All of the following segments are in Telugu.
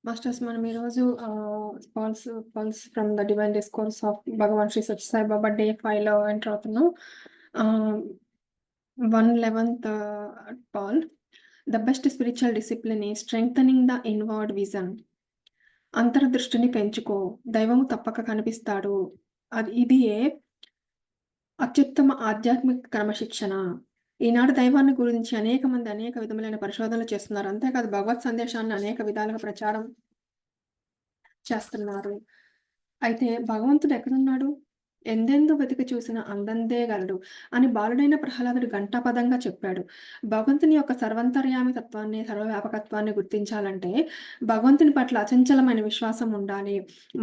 మాస్టర్స్ మనం ఈరోజు pulse pulse from the divine discourse of Bhagawan Shri Sathya Sai Baba day 5లో ఎంటర్ అవుతున్నాం. 111th pearl. The best spiritual discipline is strengthening the inward vision. అంతర్దృష్టిని పెంచుకో, దైవము తప్పక కనిపిస్తాడు. ఇదియే అత్యుత్తమ ఆధ్యాత్మిక క్రమశిక్షణ. ఈనాడు దైవాన్ని గురించి అనేక మంది అనేక విధములైన పరిశోధనలు చేస్తున్నారు. అంతేకాదు భగవత్ సందేశాన్ని అనేక విధాలుగా ప్రచారం చేస్తున్నారు. అయితే భగవంతుడు ఎక్కడున్నాడు? ఎందెందు వెతికి చూసిన అందందే గలడు అని బాలుడైన ప్రహ్లాదుడు ఘంటాపదంగా చెప్పాడు. భగవంతుని యొక్క సర్వంతర్యామి తత్వాన్ని, సర్వవ్యాపకత్వాన్ని గుర్తించాలంటే భగవంతుని పట్ల అచంచలమైన విశ్వాసం ఉండాలి.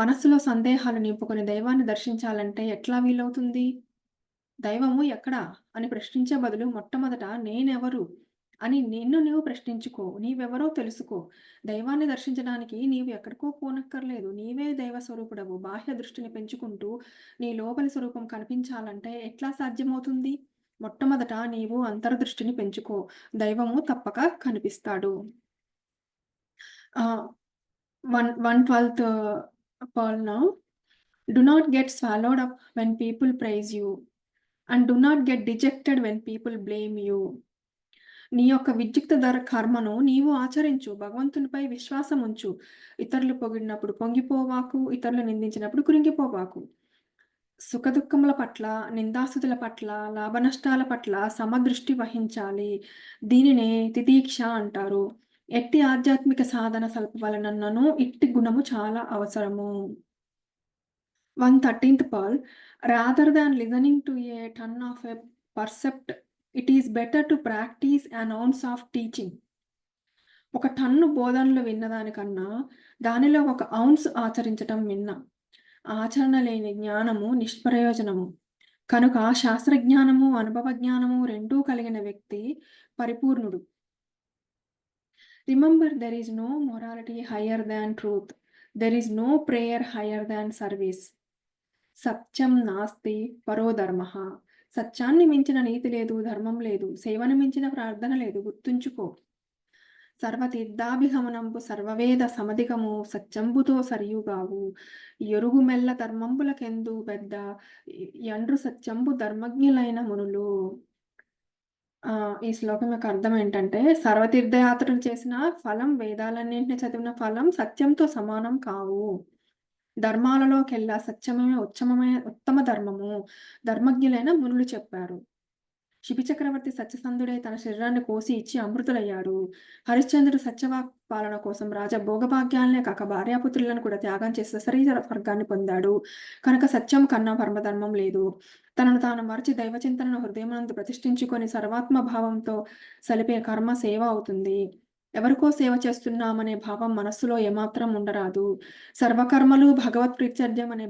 మనస్సులో సందేహాలు నింపుకొని దైవాన్ని దర్శించాలంటే ఎట్లా వీలవుతుంది? దైవము ఎక్కడా అని ప్రశ్నించే బదులు మొట్టమొదట నేనెవరు అని నిన్ను నువ్వు ప్రశ్నించుకో. నీవెవరో తెలుసుకో. దైవాన్ని దర్శించడానికి నీవు ఎక్కడికో పోనక్కర్లేదు. నీవే దైవ స్వరూపుడవు. బాహ్య దృష్టిని పెంచుకుంటూ నీ లోపలి స్వరూపం కనిపించాలంటే ఎట్లా సాధ్యమవుతుంది? మొట్టమొదట నీవు అంతర్దృష్టిని పెంచుకో. దైవము తప్పక కనిపిస్తాడు. 112th Paul now. Do not get swallowed up when people praise you. And do not get dejected when people blame you. నీ యొక్క విద్యుక్త కర్మను నీవు ఆచరించు. భగవంతునిపై విశ్వాసం ఉంచు. ఇతరులు పొగిడినప్పుడు పొంగిపోవాకు. ఇతరులు నిందించినప్పుడు కృంగిపోవాకు. సుఖదుఖముల పట్ల, నిందాస్తుతుల పట్ల, లాభనష్టాల పట్ల సమదృష్టి వహించాలి. దీనినే తితీక్ష అంటారు. ఎట్టి ఆధ్యాత్మిక సాధన వలనను ఇట్టి గుణము చాలా అవసరము. 113th Paul. Rather than listening to a ton of a percept, it is better to practice an ounce of teaching. ఒక టన్ను బోధనలు విన్నదానికన్నా దానిలో ఒక ఔన్స్ ఆచరించటం విన్నా. ఆచరణ లేని జ్ఞానము నిష్ప్రయోజనము. కనుక శాస్త్రజ్ఞానము, అనుభవ జ్ఞానము రెండూ కలిగిన వ్యక్తి పరిపూర్ణుడు. Remember, there is no morality higher than truth. There is no prayer higher than service. సత్యం నాస్తి పరో ధర్మ. సత్యాన్ని మించిన నీతి లేదు, ధర్మం లేదు, సేవను మించిన ప్రార్థన లేదు. గుర్తుంచుకో. సర్వతీర్థాభిగమనంబు సర్వవేద సమధికము సత్యంబుతో సరియుగావు. ఎరుగు మెల్ల ధర్మంబులకెందు పెద్ద యండ్రు సత్యంబు ధర్మజ్ఞులైన మునులు. ఈ శ్లోకం యొక్క అర్థం ఏంటంటే, సర్వతీర్థయాత్రలు చేసిన ఫలం, వేదాలన్నింటినీ చదివిన ఫలం సత్యంతో సమానం కావు. ధర్మాలలోకెల్లా సత్యమే ఉత్తమ ధర్మము, ధర్మజ్ఞులైన మునులు చెప్పారు. శిబి చక్రవర్తి సత్యసంధుడే తన శరీరాన్ని కోసి ఇచ్చి అమృతులయ్యాడు. హరిశ్చంద్రుడు సత్యవాక్ పాలన కోసం రాజా భోగభాగ్యాలనే కాక భార్యాపుత్రులను కూడా త్యాగం చేసి శరీర వర్గాన్ని పొందాడు. కనుక సత్యం కన్నా పరమధర్మం లేదు. తనను తాను మరచి దైవచింతనను హృదయమందు ప్రతిష్ఠించుకొని సర్వాత్మ భావంతో సలిపే కర్మ సేవ అవుతుంది. ఎవరికో సేవ చేస్తున్నామనే భావం మనస్సులో ఏమాత్రం ఉండరాదు. సర్వకర్మలు భగవత్ ప్రీత్యర్థ్యం అనే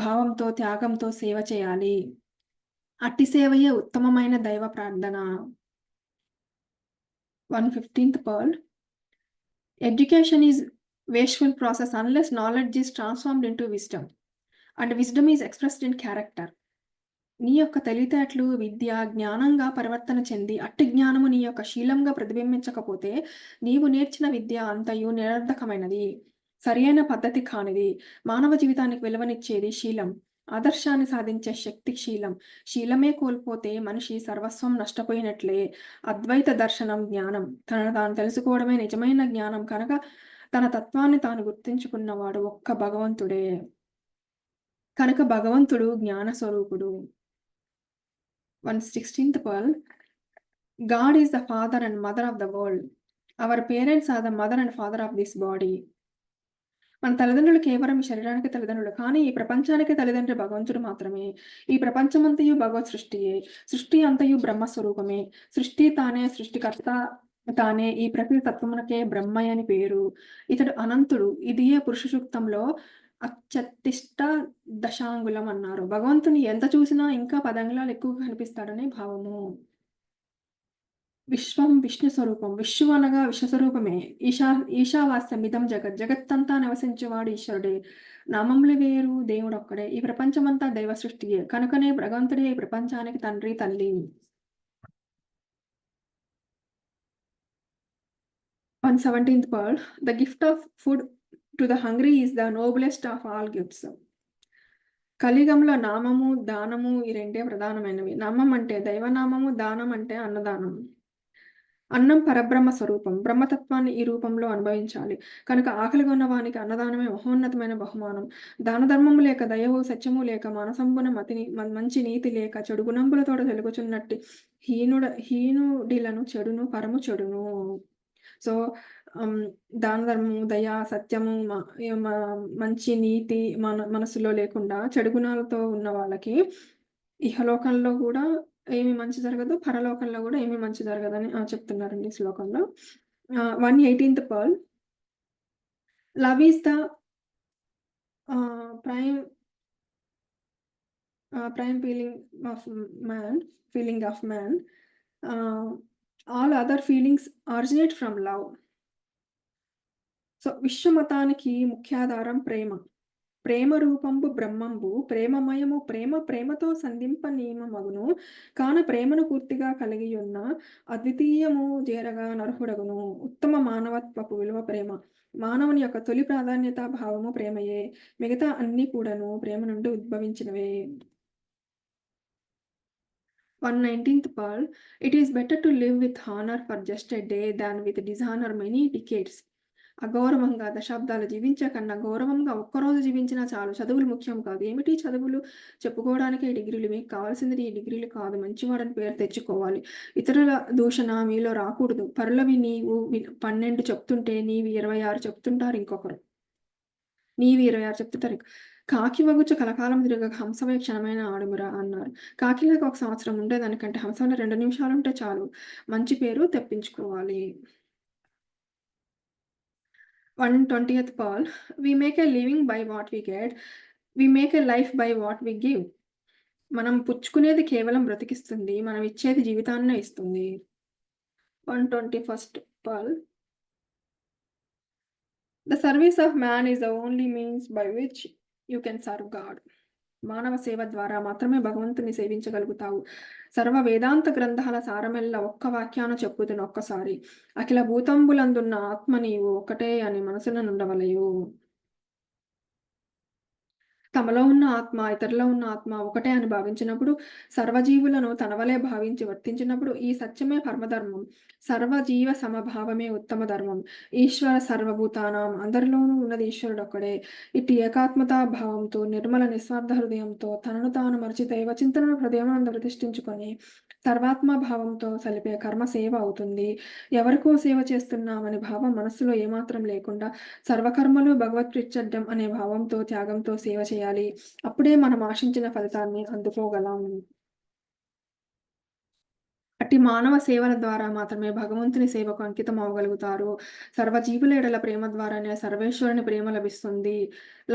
భావంతో త్యాగంతో సేవ చేయాలి. అట్టి సేవయే ఉత్తమమైన దైవ ప్రార్థన. 115th Paul. Education is wasteful process unless knowledge is transformed into wisdom, and wisdom is expressed in character. నీ యొక్క తెలివితేటలు విద్య జ్ఞానంగా పరివర్తన చెంది అట్టి జ్ఞానము నీ యొక్క శీలంగా ప్రతిబింబించకపోతే నీవు నేర్చిన విద్య అంతయు నిరర్ధకమైనది, సరియైన పద్ధతి కానిది. మానవ జీవితానికి విలువనిచ్చేది శీలం. ఆదర్శాన్ని సాధించే శక్తి శీలం. శీలమే కోల్పోతే మనిషి సర్వస్వం నష్టపోయినట్లే. అద్వైత దర్శనం జ్ఞానం. తనను తాను తెలుసుకోవడమే నిజమైన జ్ఞానం. కనుక తన తత్వాన్ని తాను గుర్తించుకున్నవాడు ఒక్క భగవంతుడే. కనుక భగవంతుడు జ్ఞాన స్వరూపుడు. 116th Paul. God is the father and mother of the world. Our parents are the mother and father of this body. మన తల్లిదండ్రులు కేవలం ఈ శరీరానికి తల్లిదండ్రులు, కానీ ఈ ప్రపంచానికి తల్లిదండ్రి భగవంతుడు మాత్రమే. ఈ ప్రపంచమంతయు భగవత్ సృష్టియే. సృష్టి అంతయు బ్రహ్మస్వరూపమే. సృష్టి తానే, సృష్టికర్త తానే. ఈ ప్రకృతి తత్వమునకే బ్రహ్మయ్య అని పేరు. ఇతడు అనంతుడు. ఇదియే పురుష సూక్తంలో అత్యతిష్ట దశాంగులం అన్నారు. భగవంతుని ఎంత చూసినా ఇంకా పదంగుళాలు ఎక్కువగా కనిపిస్తాడనే భావము. విశ్వం విష్ణు స్వరూపం. విశ్వ అనగా విశ్వస్వరూపమే. ఈశావాస్యమిదం జగత్. జగత్తంతా నివసించేవాడు ఈశ్వరుడే. నామములు వేరు, దేవుడొక్కడే. ఈ ప్రపంచమంతా దైవ సృష్టియే. కనుకనే భగవంతుడే ఈ ప్రపంచానికి తండ్రి, తల్లి. On 17th Pearl, the gift of food to the hungry is the noblest of all gifts. కలియుగంలో నామము, దానము ఈ రెండే ప్రధానమైనవి. నామం అంటే దైవనామము, దానం అంటే అన్నదానం. అన్నం పరబ్రహ్మ స్వరూపం. బ్రహ్మతత్వాన్ని ఈ రూపంలో అనుభవించాలి. కనుక ఆకలిగా ఉన్న వానికి అన్నదానమే మహోన్నతమైన బహుమానం. దాన ధర్మము లేక దయవు, సత్యము లేక మానసంబున మతిని మంచి నీతి లేక చెడు గుణంబులతోడ వెలుగుచున్నట్టి హీనుడిలను చెడును పరము చెడును. సో దాన ధర్మము, దయ, సత్యము, మంచి నీతి మనసులో లేకుండా చెడు గుణాలతో ఉన్న వాళ్ళకి ఇహలోకంలో కూడా ఏమి మంచి జరగదు, పరలోకంలో కూడా ఏమి మంచి జరగదని చెప్తున్నారండి ఈ శ్లోకంలో. 118th pearl, love is the prime feeling of man. All other feelings originate from love. So విశ్వమతానికి ముఖ్యాధారం ప్రేమ. ప్రేమ రూపంబు బ్రహ్మంబు ప్రేమమయము. ప్రేమతో సంధింప నియమమగును. కాన ప్రేమను పూర్తిగా కలిగి ఉన్న అద్వితీయము చేరగా నరహుడగును. ఉత్తమ మానవత్వపు విలువ ప్రేమ. మానవుని యొక్క తొలి ప్రాధాన్యత భావము ప్రేమయే. మిగతా అన్ని కూడాను ప్రేమ నుండి ఉద్భవించినవే. 119th Pearl, it is better to live with honor for just a day than with dishonor many decades. అగౌరవంగా దశాబ్దాలు జీవించే కన్నా గౌరవంగా ఒక్కరోజు జీవించినా చాలు. చదువులు ముఖ్యం కాదు. ఏమిటి చదువులు? చెప్పుకోవడానికి ఈ డిగ్రీలు. మీకు కావాల్సింది ఈ డిగ్రీలు కాదు, మంచివాడని పేరు తెచ్చుకోవాలి. ఇతరుల దూషణ మీలో రాకూడదు. పరులవి నీవు 12 చెప్తుంటే నీవి 26 చెప్తుంటారు ఇంకొకరు. నీవి 26 చెప్తుంటారు. కాకి వగుచు కలకాలం తిరగక హంసవే క్షణమైన ఆడుమురా అన్నారు. కాకిలాగా ఒక సంవత్సరం ఉండేదానికంటే హంసంలో 2 నిమిషాలు ఉంటే చాలు. మంచి పేరు తెప్పించుకోవాలి. 120th Pearl, we make a living by what we get. We make a life by what we give. మనం పుచ్చుకునేది కేవలం బ్రతికిస్తుంది, మనం ఇచ్చేది జీవితాన్నే ఇస్తుంది. 121st Pearl, the service of man is the only means by which you can serve God. మానవ సేవ ద్వారా మాత్రమే భగవంతుని సేవించగలుగుతావు. సర్వ వేదాంత గ్రంథాల సారమెల్ల ఒక్క వాక్యాన చెప్పుతున్న ఒక్కసారి. అఖిల భూతంబులందున్న ఆత్మ నీవు ఒకటే అని మనసున నుండవలయు. తమలో ఉన్న ఆత్మ, ఇతరులో ఉన్న ఆత్మ ఒకటే అని భావించినప్పుడు, సర్వజీవులను తనవలే భావించి వర్తించినప్పుడు ఈ సత్యమే పరమధర్మం. సర్వజీవ సమభావమే ఉత్తమ ధర్మం. ఈశ్వర సర్వభూతానం, అందరిలోనూ ఉన్నది ఈశ్వరుడు ఒక్కడే. ఇట్టి ఏకాత్మతా భావంతో నిర్మల నిస్వార్థ హృదయంతో తనను తాను మరిచి దైవ చింతనను హృదయమందు ప్రతిష్ఠించుకొని సర్వాత్మ భావంతో సలిపే కర్మ సేవ అవుతుంది. ఎవరికో సేవ చేస్తున్నామని భావం మనస్సులో ఏమాత్రం లేకుండా సర్వకర్మలు భగవత్ప్రీత్యర్థం అనే భావంతో త్యాగంతో సేవ చేయాలి. అప్పుడే మనం ఆశించిన ఫలితాన్ని అందుకోగలం. అట్టి మానవ సేవల ద్వారా మాత్రమే భగవంతుని సేవకు అంకితం అవ్వగలుగుతారు. సర్వజీవుల ఎడల ప్రేమ ద్వారానే సర్వేశ్వరుని ప్రేమ లభిస్తుంది.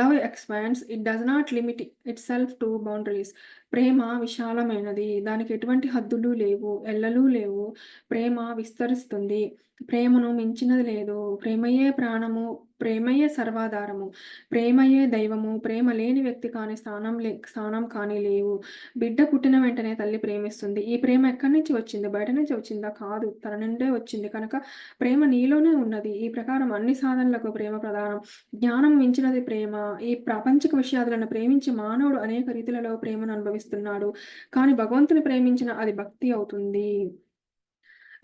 Love expands, it does not limit itself to boundaries. ప్రేమ విశాలమైనది, దానికి ఎటువంటి హద్దులు లేవు, ఎల్లలు లేవు. ప్రేమ విస్తరిస్తుంది. ప్రేమను మించినది లేదు. ప్రేమయే ప్రాణము, ప్రేమయే సర్వాధారము, ప్రేమయే దైవము. ప్రేమ లేని వ్యక్తి కాని స్థానం కానీ లేవు. బిడ్డ పుట్టిన వెంటనే తల్లి ప్రేమిస్తుంది. ఈ ప్రేమ ఎక్కడి నుంచి వచ్చింది? బయట నుంచి వచ్చిందా? కాదు, తన నుండే వచ్చింది. కనుక ప్రేమ నీలోనే ఉన్నది. ఈ ప్రకారం అన్ని సాధనలకు ప్రేమ ప్రధానం. జ్ఞానం మించినది ప్రేమ. ఈ ప్రాపంచిక విషయాలను ప్రేమించి మానవుడు అనేక రీతులలో ప్రేమను అనుభవిస్తున్నాడు. కానీ భగవంతుని ప్రేమించిన అది భక్తి అవుతుంది.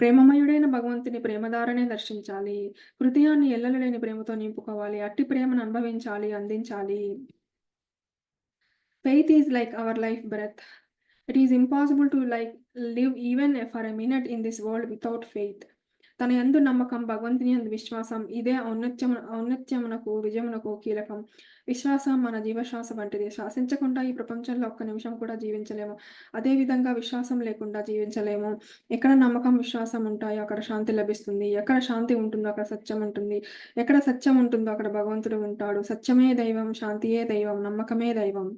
ప్రేమమయుడైన భగవంతుని ప్రేమధారనే దర్శించాలి. హృదయాన్ని ఎల్లలు లేని ప్రేమతో నింపుకోవాలి. అట్టి ప్రేమను అనుభవించాలి, అందించాలి. Faith is like our life breath. It is impossible to live even for a minute in this world without faith. తన యందు నమ్మకం, భగవంతుని యందు విశ్వాసం, ఇదే ఔన్నత్యమునకు విజయమునకు కీలకం. విశ్వాసం మన జీవశ్వాస వంటిది. శ్వాసించకుండా ఈ ప్రపంచంలో ఒక్క నిమిషం కూడా జీవించలేము. అదే విధంగా విశ్వాసం లేకుండా జీవించలేము. ఎక్కడ నమ్మకం, విశ్వాసం ఉంటాయో అక్కడ శాంతి లభిస్తుంది. ఎక్కడ శాంతి ఉంటుందో అక్కడ సత్యం ఉంటుంది. ఎక్కడ సత్యం ఉంటుందో అక్కడ భగవంతుడు ఉంటాడు. సత్యమే దైవం, శాంతియే దైవం, నమ్మకమే దైవం.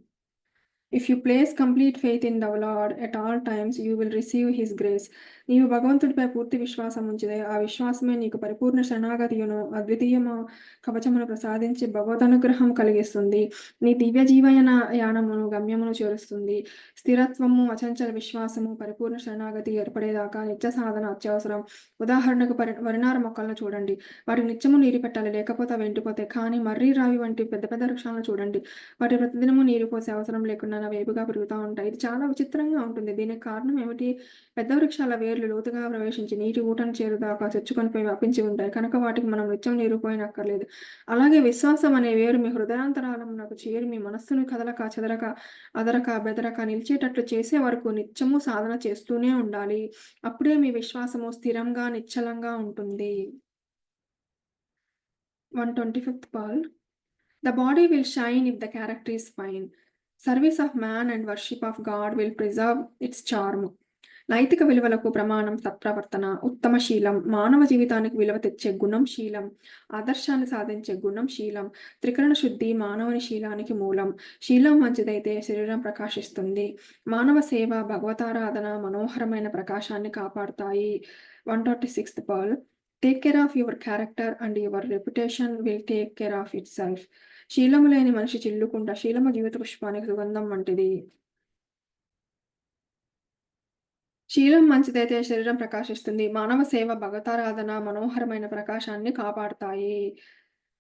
If you place complete faith in the Lord at all times, you will receive His grace. నీవు భగవంతుడిపై పూర్తి విశ్వాసం ఉంచితే, ఆ విశ్వాసమే నీకు పరిపూర్ణ శరణాగతియును, అద్వితీయము కవచమును ప్రసాదించి భగవదనుగ్రహం కలిగిస్తుంది. నీ దివ్య జీవయన యానమును గమ్యమును చేరుస్తుంది. స్థిరత్వము, అచంచల విశ్వాసము, పరిపూర్ణ శరణాగతి ఏర్పడేదాకా నిత్య సాధన అత్యవసరం. ఉదాహరణకు వరినార మొక్కలను చూడండి. వాటికి నిత్యము నీరు పెట్టాలి, లేకపోతే అవి ఎండిపోతాయి. కానీ మర్రి రావి వంటి పెద్ద పెద్ద వృక్షాలను చూడండి. వాటి ప్రతిదినము నీరు పోసే అవసరం లేకుండా వేపుగా పెరుగుతా ఉంటాయి. ఇది చాలా విచిత్రంగా ఉంటుంది. దీనికి కారణం ఏమిటి? పెద్ద వృక్షాల వేర్లు లోతుగా ప్రవేశించి నీటి ఊటను చేరుదాకా చొచ్చుకొని పోయి వ్యాపించి ఉంటాయి. కనుక వాటికి మనం నిత్యం నీరు పోయనక్కర్లేదు. అలాగే విశ్వాసం అనే వేరు మీ హృదయాంతరాళమునకు చేరి మీ మనస్సును కదలక, చెదరక, అదరక, బెదరక నిలిచేటట్లు చేసే వరకు నిత్యము సాధన చేస్తూనే ఉండాలి. అప్పుడే మీ విశ్వాసము స్థిరంగా, నిశ్చలంగా ఉంటుంది. 125th Paul. The body will shine if the character is fine. Service of man and worship of God will preserve its charm. నైతిక విలువలకు ప్రమాణం సత్ప్రవర్తన, ఉత్తమ శీలం, మానవ జీవితానికి విలువ తెచ్చే గుణం శీలం, ఆదర్శాన్ని సాధించే గుణం శీలం, త్రికరణ శుద్ధి మానవుని శీలానికి మూలం. శీలం మంచిదైతే శరీరం ప్రకాశిస్తుంది. మానవ సేవ, భగవతారాధన మనోహరమైన ప్రకాశాన్ని కాపాడుతాయి. 126th Paul. Take care of your character and your reputation will take care of itself. శీలము లేని మనిషి చిల్లుకుంట, శీలము జీవిత పుష్పానికి సుగంధం వంటిది. శీలం మంచిదైతే శరీరం ప్రకాశిస్తుంది. మానవ సేవ, భగవతారాధన మనోహరమైన ప్రకాశాన్ని కాపాడుతాయి.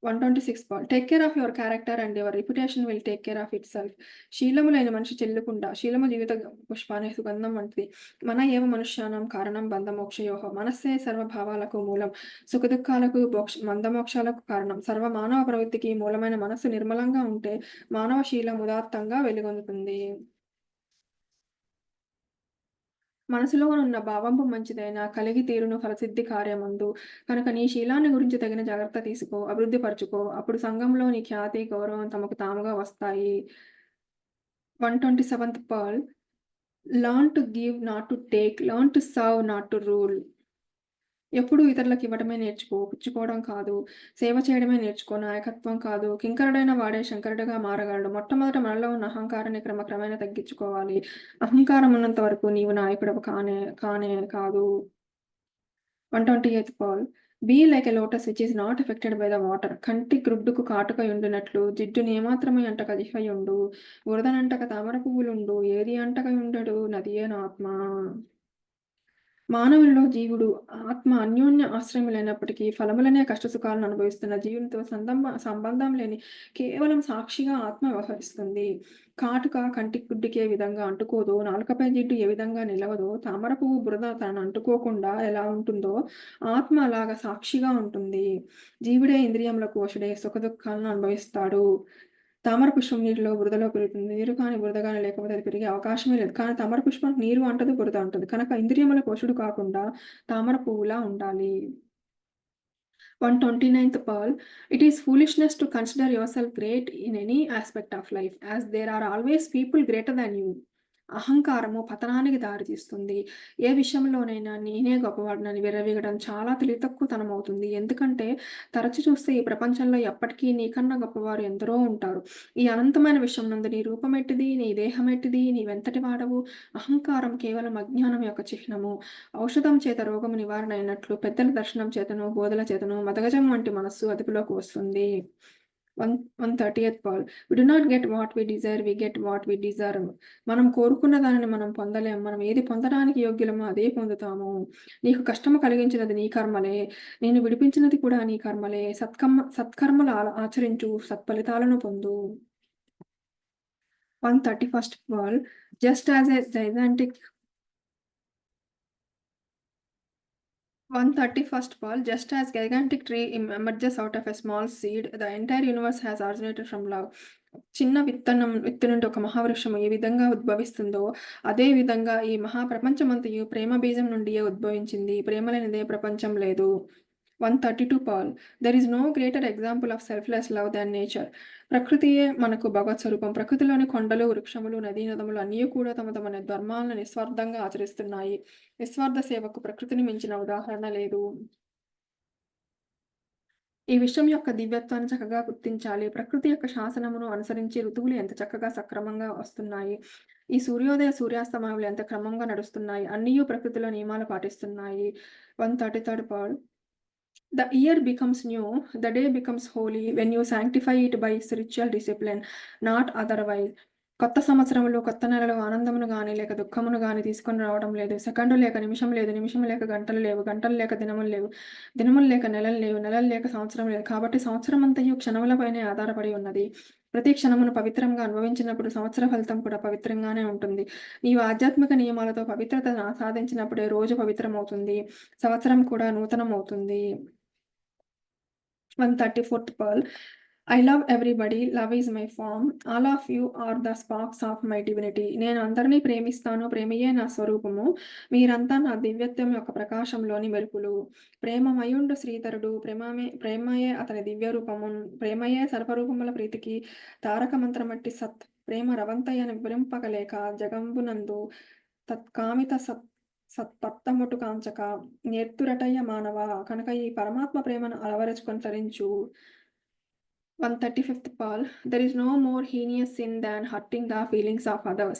126 point. Take care of your character and your reputation will take care of itself. శీలము లేని మనిషి చెల్లుకుంట, శీలము జీవిత పుష్పానికి సుగంధం వంటిది. మన ఏవ మనుష్యానం కారణం బంధమోక్షయోః. మనస్సే సర్వభావాలకు మూలం, సుఖదుఖాలకు బంధమోక్షాలకు కారణం. సర్వ మానవ ప్రవృత్తికి మూలమైన మనస్సు నిర్మలంగా ఉంటే మానవ శీలం ఉదాత్తంగా వెలుగొందుతుంది. మనసులోనున్న భావంబు మంచిదైన కలిగి తీరును ఫలసిద్ధి కార్యమందు. కనుక నీ శీలాన్ని గురించి తగిన జాగ్రత్త తీసుకో, అభివృద్ధి పరచుకో. అప్పుడు సంఘంలో నీ ఖ్యాతి, గౌరవం తమకు తాముగా వస్తాయి. 127th Pearl. Learn to give, not to take. Learn to serve, not to rule. ఎప్పుడూ ఇతరులకు ఇవ్వడమే నేర్చుకో, పుచ్చుకోవడం కాదు. సేవ చేయడమే నేర్చుకో, నాయకత్వం కాదు. కింకరుడైన వాడే శంకరుడిగా మారగలడు. మొట్టమొదట మనలో ఉన్న అహంకారాన్ని క్రమక్రమేణా తగ్గించుకోవాలి. అహంకారం ఉన్నంత వరకు నీవు నాయకుడవు కానే కానే కాదు. 128th Paul. Be like a lotus which is not affected by the water. కంటి గ్రుడ్డుకు కాటుక యుండునట్లు జిడ్డును ఏమాత్రము అంటక జిహ్వయుండు. బురదనంటక తామర పువ్వులుండు. ఏది అంటక యుండడు నదియేనాత్మ. మానవునిలో జీవుడు, ఆత్మ అన్యోన్య ఆశ్రయములైనప్పటికీ ఫలములనే కష్టసుఖాలను అనుభవిస్తున్న జీవునితో సంబంధం లేని కేవలం సాక్షిగా ఆత్మ వ్యవహరిస్తుంది. కాటుక కంటికి గుడ్డికే విధంగా అంటుకోదో, నాలుకపై జిడ్డు ఏ విధంగా నిలవదో, తామర పువ్వు బురద తనను అంటుకోకుండా ఎలా ఉంటుందో ఆత్మ అలాగా సాక్షిగా ఉంటుంది. జీవుడే ఇంద్రియములకు వశుడే సుఖదుఖాలను అనుభవిస్తాడు. తామర పుష్పం నీటిలో బురదలో పెరుగుతుంది. నీరు కానీ బురద కానీ లేకపోతే అది పెరిగే అవకాశమే లేదు. కానీ తామర పుష్పానికి నీరు అంటదు, బురద అంటదు. కనుక ఇంద్రియములకు వశుడు కాకుండా తామర పువ్వులా ఉండాలి. 129th Pearl. It is foolishness to consider yourself great in any aspect of life, as there are always people greater than you. అహంకారము పతనానికి దారితీస్తుంది. ఏ విషయంలోనైనా నేనే గొప్పవాడినని విర్రవీగడం చాలా తెలివితక్కువతనమవుతుంది. ఎందుకంటే తరచు చూస్తే ఈ ప్రపంచంలో ఎప్పటికీ నీకన్నా గొప్పవారు ఎందరో ఉంటారు. ఈ అనంతమైన విషయం నందు నీ రూపమెట్టిది, నీ దేహమెట్టిది, నీవెంతటి వాడవు. అహంకారం కేవలం అజ్ఞానం యొక్క చిహ్నము. ఔషధం చేత రోగము నివారణ అయినట్లు పెద్దల దర్శనం చేతను, బోధల చేతను మదగజం వంటి మనస్సు అదుపులోకి వస్తుంది. 130th Paul. We do not get what we desire, we get what we deserve. మనం కోరుకున్న దానిని మనం పొందలేం. మనం ఏది పొందడానికి యోగ్యులమో అదే పొందుతాము. నీకు కష్టము కలిగించినది నీ కర్మలే, నేను విడిపించినది కూడా నీ కర్మలే. సత్కర్మలు ఆచరించు, సత్ఫలితాలను పొందు. 131st Paul. Just as a gigantic 131st Paul. Just as gigantic tree emerges out of a small seed, the entire universe has originated from love. చిన్న విత్తు నుండి ఒక మహావృక్షము ఏ విధంగా ఉద్భవిస్తుందో అదే విధంగా ఈ మహాప్రపంచమంతయు ప్రేమ బీజం నుండియే ఉద్భవించింది. ప్రేమ లేనిదే ప్రపంచం లేదు. 132 Paul. There is no greater example of selfless love than nature. ప్రకృతియే మనకు భగవత్ స్వరూపం. ప్రకృతిలోని కొండలు, వృక్షములు, నదీ నదములు అన్నీ కూడా తమ తమ ధర్మాలను నిస్వార్థంగా ఆచరిస్తున్నాయి. నిస్వార్థ సేవకు ప్రకృతిని మించిన ఉదాహరణ లేదు. ఈ విశ్వం యొక్క దివ్యత్వాన్ని చక్కగా గుర్తించాలి. ప్రకృతి యొక్క శాసనమును అనుసరించి ఋతువులు ఎంత చక్కగా సక్రమంగా వస్తున్నాయి. ఈ సూర్యోదయ, సూర్యాస్తమయాలు ఎంత క్రమంగా నడుస్తున్నాయి. అన్నియు ప్రకృతిలో నియమాలు పాటిస్తున్నాయి. 133 point. The year becomes new, the day becomes holy when you sanctify it by spiritual discipline, not otherwise. కొత్త సంవత్సరములు, కొత్త నెలలు ఆనందమును గాని, లేక దుఃఖమును గాని తీసుకొని రావడం లేదు. సెకండు లేక నిమిషం లేదు, నిమిషం లేక గంటలు లేవు, గంటలు లేక దినములు లేవు, దినములు లేక నెలలు లేవు, నెలలు లేక సంవత్సరం లేదు. కాబట్టి సంవత్సరమంతయు క్షణములపైనే ఆధారపడి ఉన్నది. ప్రతి క్షణమును పవిత్రంగా అనుభవించినప్పుడు సంవత్సర ఫలితం కూడా పవిత్రంగానే ఉంటుంది. నీవు ఆధ్యాత్మిక నియమాలతో పవిత్రతను సాధించినప్పుడే రోజు పవిత్రమవుతుంది, సంవత్సరం కూడా నూతనమవుతుంది. 134th Pearl. I love everybody. Love is my form. All of you are the sparks of my divinity. నేను అందరినీ ప్రేమిస్తాను. ప్రేమయే నా స్వరూపము. మీరంతా నా దివ్యత్వం యొక్క ప్రకాశంలోని మెరుపులు. ప్రేమమయుండు శ్రీధరుడు. ప్రేమయే అతని దివ్య రూపము. ప్రేమయే సర్వరూపముల ప్రీతికి తారక మంత్రమట్టి సత్. ప్రేమ రవంతయ్యను వివరింపకలేక జగంబునందు తత్కామిత సత్పత్తముటు కాంచక నేర్తురటయ్య మానవ. కనుక ఈ పరమాత్మ ప్రేమను అలవరుచుకొని తరించు. 135th Paul. There is no more heinous sin than hurting the feelings of others.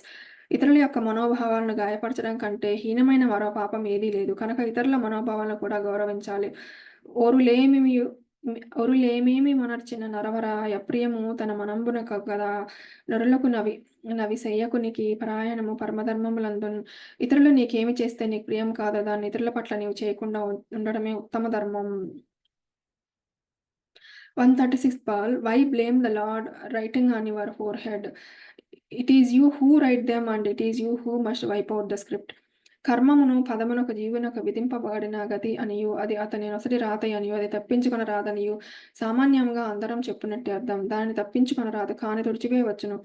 ఇతరుల యొక్క మనోభావాలను గాయపరచడం కంటే హీనమైన మరో పాపం ఏదీ లేదు. కనుక ఇతరుల మనోభావాలను కూడా గౌరవించాలి. ఒరులేమేమి మొనర్చిన నరవర అప్రియము తన మనంబున కగదా నరులకు నవి సెయ్యకునికి పరాయణము పరమధర్మములందున్. ఇతరులు నీకేమి చేస్తే నీకు ప్రియం కాదో దాన్ని ఇతరుల పట్ల నీవు చేయకుండా ఉండడమే ఉత్తమ ధర్మం. 136th Paul. Why blame the Lord writing on your forehead? It is you who write them and it is you who must wipe out the script. కర్మమును పదమునకు జీవునకు విధింపబడిన గతి అనియు అది అతని నొసటి రాత అనియు అది తప్పించుకొన రాదనియు సామాన్యంగా అందరం చెప్పునట్టు అర్థం. దానిని తప్పించుకొన రాదు కానీ తుడిచివేయవచ్చును.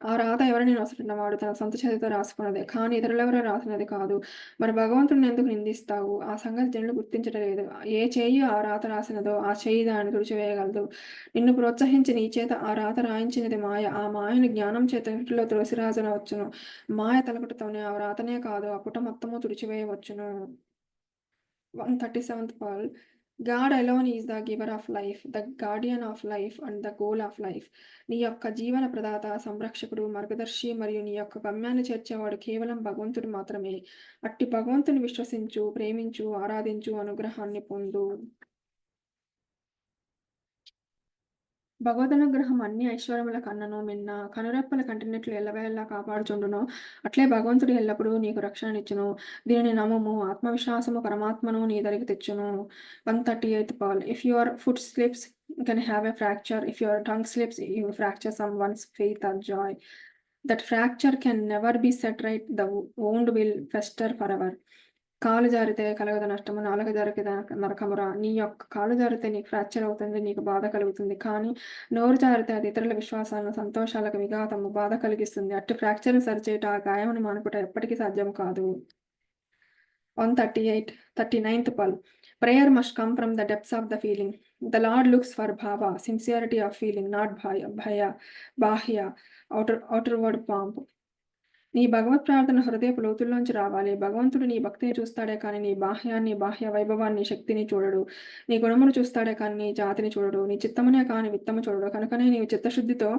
ఆ రాత ఎవరిని నొసటిన వాడు తన సొంత చేతితో రాసుకున్నదే కానీ ఇతరులెవరో రాసినది కాదు. మరి భగవంతుడిని ఎందుకు నిందిస్తావు? ఆ సంగతి జనులు గుర్తించడం లేదు. ఏ చేయి ఆ రాత రాసినదో ఆ చేయి దాన్ని తుడిచివేయగలదు. నిన్ను ప్రోత్సహించి నీ చేత ఆ రాత రాయించినది మాయ. ఆ మాయను జ్ఞానం చేత ఇంటిలో తులసిరాజనవచ్చును. మాయ తలకటతోనే ఆ రాతనే కాదు ఆ పుట మొత్తము తుడిచివేయవచ్చును. 137th Paul. God alone is the giver of life, the guardian of life and the goal of life. నీ యొక్క జీవన ప్రదాత, సంరక్షకుడు, మార్గదర్శి మరియు నీ యొక్క గమ్యాన్ని చేర్చేవాడు కేవలం భగవంతుడు మాత్రమే. అట్టి భగవంతుని విశ్వసించు, ప్రేమించు, ఆరాధించు, అనుగ్రహాన్ని పొందు. భగవదనుగ్రహం అన్ని ఐశ్వర్యముల కన్నను మిన్న కనురెప్పల కంటినట్లు ఎల్లవేళలా కాపాడుచుండును. అట్లే భగవంతుడు ఎల్లప్పుడూ నీకు రక్షణనిచ్చును. దీనిని నమ్ముము. ఆత్మవిశ్వాసము పరమాత్మను నీ దరికి తెచ్చును. 138th Paul. If your foot slips, you can have a fracture. If your tongue slips, you fracture someone's faith or joy. That fracture can never be set right. The wound will fester forever. కాలు జారితే కలగదు నష్టము, నాలుక జారితే నరకమురా. నీ యొక్క కాలు జారితే నీకు ఫ్రాక్చర్ అవుతుంది, నీకు బాధ కలుగుతుంది. కానీ నోరు జారితే అది ఇతరుల విశ్వాసాలను, సంతోషాలకు విఘాతము, బాధ కలిగిస్తుంది. అట్టి ఫ్రాక్చర్ని సరిచేయట, ఆ గాయమును మానుకుట ఎప్పటికీ సాధ్యం కాదు. 39th Paul. Prayer must come from the depths of the feeling. The Lord looks for bhava, sincerity of feeling, not bhaya, bahya, outward pomp. నీ భగవత్ ప్రార్థన హృదయపు లోతుల్లోంచి రావాలి. భగవంతుడు నీ భక్తిని చూస్తాడే కానీ నీ బాహ్యాన్ని, బాహ్య వైభవాన్ని, శక్తిని చూడడు. నీ గుణమును చూస్తాడే కానీ నీ జాతిని చూడడు. నీ చిత్తమునే కానీ విత్తము చూడడు. కనుకనే నీవు చిత్తశుద్ధితో,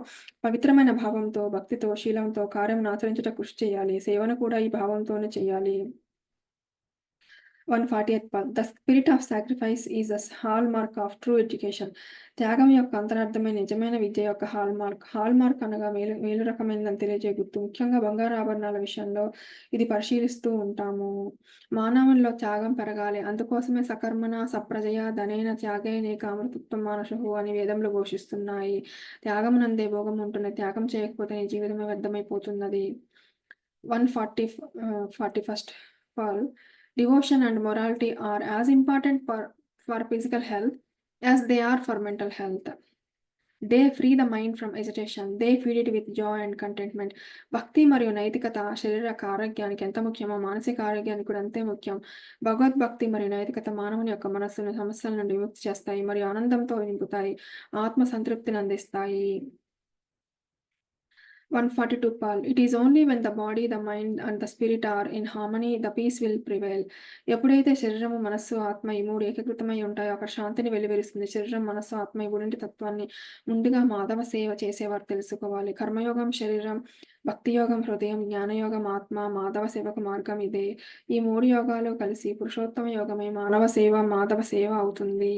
పవిత్రమైన భావంతో, భక్తితో, శీలంతో కార్యమును ఆచరించుట కృషి చేయాలి. సేవను కూడా ఈ భావంతోనే చేయాలి. 140th Paul. The spirit of sacrifice is a hallmark of true education. త్యాగం యొక్క అంతరార్థమే నిజమైన విద్య యొక్క హాల్మార్క్. హాల్మార్క్ అనగా మేలు రకమైనదని తెలియజే గుర్తు. ముఖ్యంగా బంగారు ఆభరణాల విషయంలో ఇది పరిశీలిస్తూ ఉంటాము. మానవుల్లో త్యాగం పెరగాలి. అందుకోసమే సకర్మణ సప్రజయ ధనైన త్యాగైనే కామృతత్వం మానసుహు అని వేదములు ఘోషిస్తున్నాయి. త్యాగమునందే భోగం ఉంటుంది. త్యాగం చేయకపోతే నీ జీవితమే వ్యర్థమైపోతున్నది. 141st Paul. Devotion and morality are as important for physical health as they are for mental health. They free the mind from agitation. They feed it with joy and contentment. భక్తి మరియు నైతికత శరీరక ఆరోగ్యానికి ఎంత ముఖ్యమో మానసిక ఆరోగ్యానికి కూడా అంతే ముఖ్యం. భగవద్భక్తి మరియు నైతికత మానవుని యొక్క మనస్సును సమస్యల నుండి విముక్తి చేస్తాయి మరియు ఆనందంతో నింపుతాయి, ఆత్మ సంతృప్తిని అందిస్తాయి. 142 Paul. It is only when the body, the mind and the spirit are in harmony, the peace will prevail. ఎప్పుడైతే శరీరము, మనస్సు, ఆత్మ ఈ 3 ఏకీకృతమై ఉంటాయో అక్కడ శాంతిని వెలువరిస్తుంది. శరీరం, మనస్సు, ఆత్మ ఈ మూడింటి తత్వాన్ని ముందుగా మాధవ సేవ చేసేవారు తెలుసుకోవాలి. కర్మయోగం శరీరం, భక్తి యోగం హృదయం, జ్ఞానయోగం ఆత్మ, మాధవ సేవకు మార్గం ఇదే. ఈ 3 యోగాలు కలిసి పురుషోత్తమ యోగమే మానవ సేవ, మాధవ సేవ అవుతుంది.